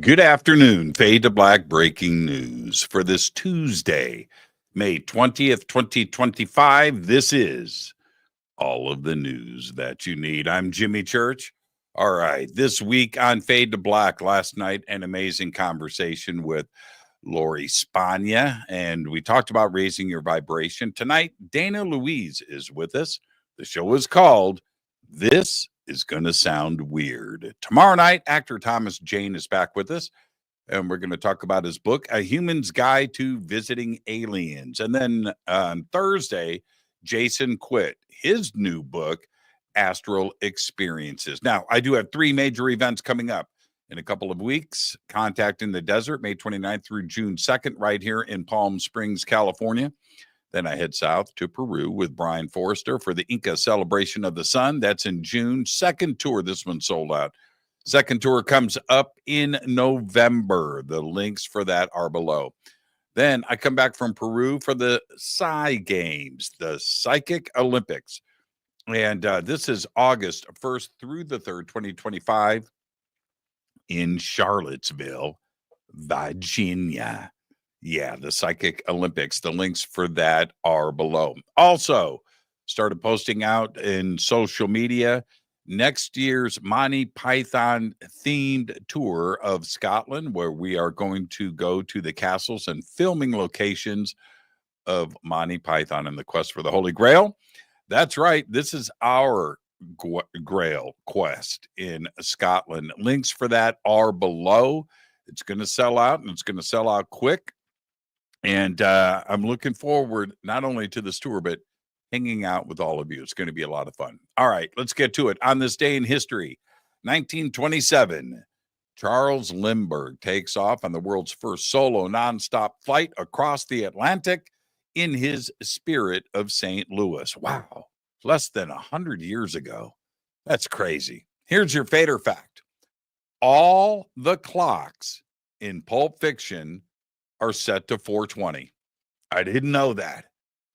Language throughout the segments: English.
Good afternoon. Fade to Black breaking news for this Tuesday, May 20th, 2025. This is all of the news that you need. I'm Jimmy Church. All right. This week on Fade to Black, last night, an amazing conversation with Lori Spagna, and we talked about raising your vibration. Tonight, Dana Louise is with us. The show is called This is going to Sound Weird. Tomorrow night, actor Thomas Jane is back with us, and we're going to talk about his book, A Human's Guide to Visiting Aliens. And then on Thursday, Jason Quitt, his new book, Astral Experiences. Now, I do have three major events coming up in a couple of weeks. Contact in the Desert, May 29th through June 2nd, right here in Palm Springs, California. Then I head south to Peru with Brian Forrester for the Inca Celebration of the Sun. That's in June. Second tour, this one sold out. Second tour comes up in November. The links for that are below. Then I come back from Peru for the PSI Games, the Psychic Olympics. And this is August 1st through the 3rd, 2025 in Charlottesville, Virginia. Yeah, the Psychic Olympics. The links for that are below. Also, started posting out in social media next year's Monty Python themed tour of Scotland, where we are going to go to the castles and filming locations of Monty Python and the Quest for the Holy Grail. That's right. This is our Grail quest in Scotland. Links for that are below. It's going to sell out, and it's going to sell out quick. And I'm looking forward not only to this tour, but hanging out with all of you. It's going to be a lot of fun. All right, let's get to it. On this day in history, 1927, Charles Lindbergh takes off on the world's first solo nonstop flight across the Atlantic in his Spirit of St. Louis. Wow, less than 100 years ago. That's crazy. Here's your fader fact. All the clocks in Pulp Fiction are set to 4:20. I didn't know that.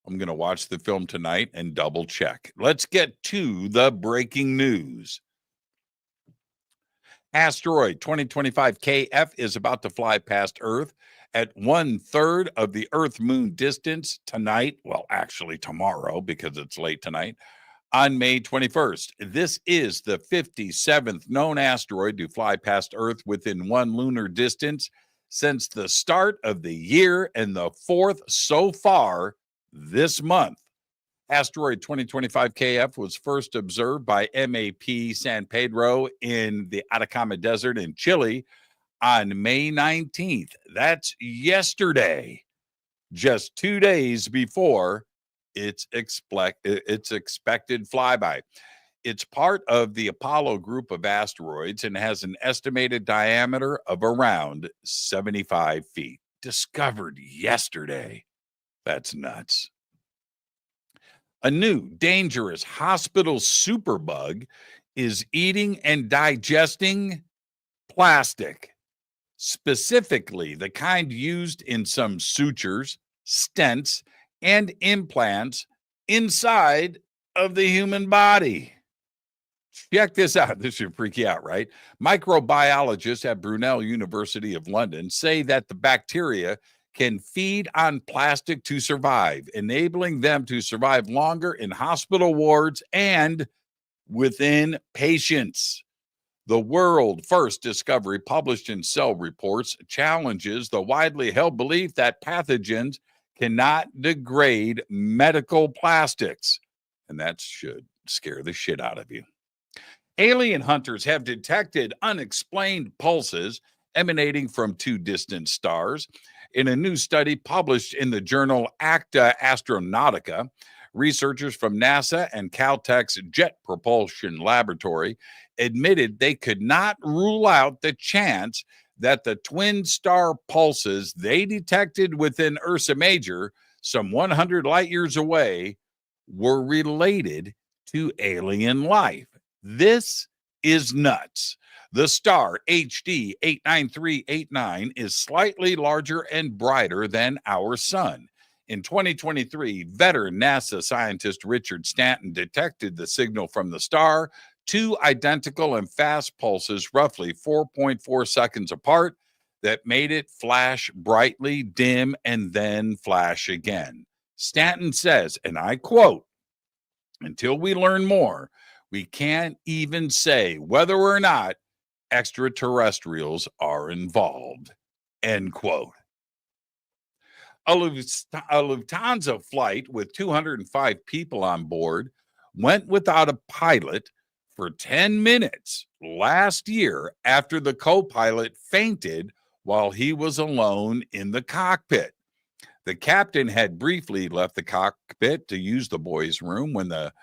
I'm going to watch the film tonight and double check. Let's get to the breaking news. Asteroid 2025 KF is about to fly past Earth at 1/3 of the Earth-Moon distance tonight. Well, actually tomorrow, because it's late tonight, on May 21st. This is the 57th known asteroid to fly past Earth within one lunar distance since the start of the year, and the fourth so far this month. Asteroid 2025 KF was first observed by MAP San Pedro in the Atacama Desert in Chile on May 19th. That's yesterday, just 2 days before its expected flyby. It's part of the Apollo group of asteroids and has an estimated diameter of around 75 feet. Discovered yesterday. That's nuts. A new dangerous hospital superbug is eating and digesting plastic, specifically the kind used in some sutures, stents, and implants inside of the human body. Check this out. This should freak you out, right? Microbiologists at Brunel University of London say that the bacteria can feed on plastic to survive, enabling them to survive longer in hospital wards and within patients. The world first discovery published in Cell Reports challenges the widely held belief that pathogens cannot degrade medical plastics. And that should scare the shit out of you. Alien hunters have detected unexplained pulses emanating from two distant stars. In a new study published in the journal Acta Astronautica, researchers from NASA and Caltech's Jet Propulsion Laboratory admitted they could not rule out the chance that the twin star pulses they detected within Ursa Major, some 100 light years away, were related to alien life. This is nuts. The star HD 89389 is slightly larger and brighter than our sun. In 2023, veteran NASA scientist Richard Stanton detected the signal from the star, two identical and fast pulses roughly 4.4 seconds apart, that made it flash brightly, dim, and then flash again. Stanton says, and I quote, "Until we learn more, we can't even say whether or not extraterrestrials are involved." End quote. A Lufthansa flight with 205 people on board went without a pilot for 10 minutes last year after the co-pilot fainted while he was alone in the cockpit. The captain had briefly left the cockpit to use the boys' room when the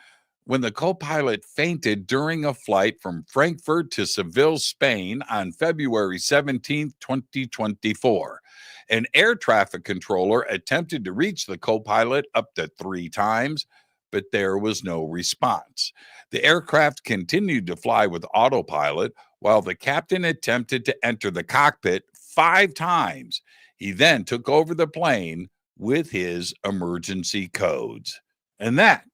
co-pilot fainted during a flight from Frankfurt to Seville, Spain on February 17th, 2024. An air traffic controller attempted to reach the co-pilot up to 3 times, but there was no response. The aircraft continued to fly with autopilot while the captain attempted to enter the cockpit 5 times. He then took over the plane with his emergency codes. And that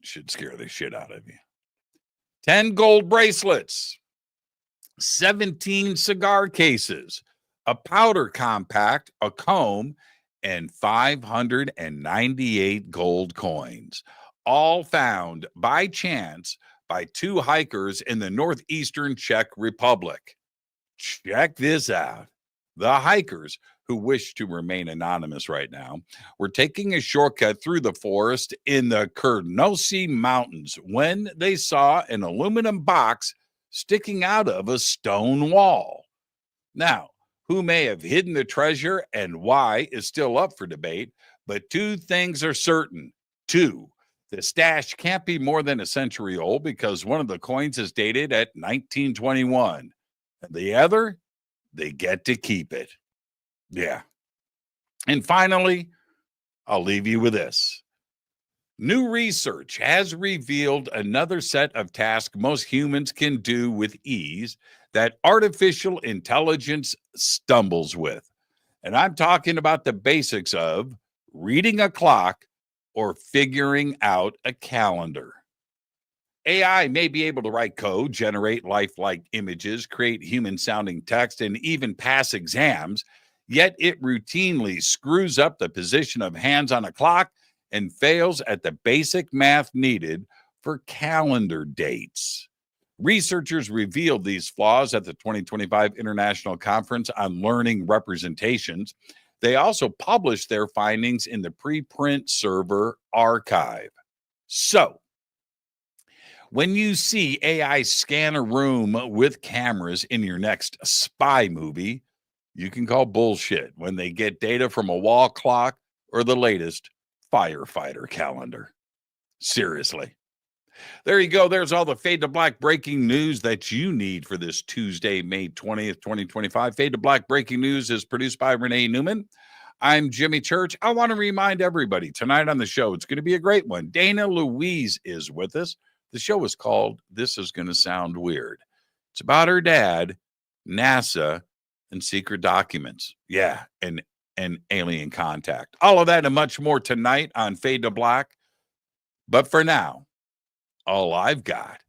should scare the shit out of you. 10 gold bracelets, 17 cigar cases, a powder compact, a comb, and 598 gold coins, all found by chance by 2 hikers in the northeastern Czech Republic. Check this out. The hikers, who wish to remain anonymous right now, were taking a shortcut through the forest in the Kernosy Mountains when they saw an aluminum box sticking out of a stone wall. Now, who may have hidden the treasure and why is still up for debate, but 2 things are certain. 2, the stash can't be more than a century old because one of the coins is dated at 1921. And the other, they get to keep it. Yeah. And finally, I'll leave you with this. New research has revealed another set of tasks most humans can do with ease that artificial intelligence stumbles with. And I'm talking about the basics of reading a clock or figuring out a calendar. AI may be able to write code, generate lifelike images, create human-sounding text, and even pass exams, yet it routinely screws up the position of hands on a clock and fails at the basic math needed for calendar dates. Researchers revealed these flaws at the 2025 International Conference on Learning Representations. They also published their findings in the preprint server archive. So, when you see AI scan a room with cameras in your next spy movie, you can call bullshit when they get data from a wall clock or the latest firefighter calendar. Seriously. There you go. There's all the Fade to Black breaking news that you need for this Tuesday, May 20th, 2025. Fade to Black breaking news is produced by Renee Neumann. I'm Jimmy Church. I want to remind everybody tonight on the show, it's going to be a great one. Dana Louise is with us. The show is called This Is Going to Sound Weird. It's about her dad, NASA, and secret documents. Yeah, and alien contact. All of that and much more tonight on Fade to Black. But for now, all I've got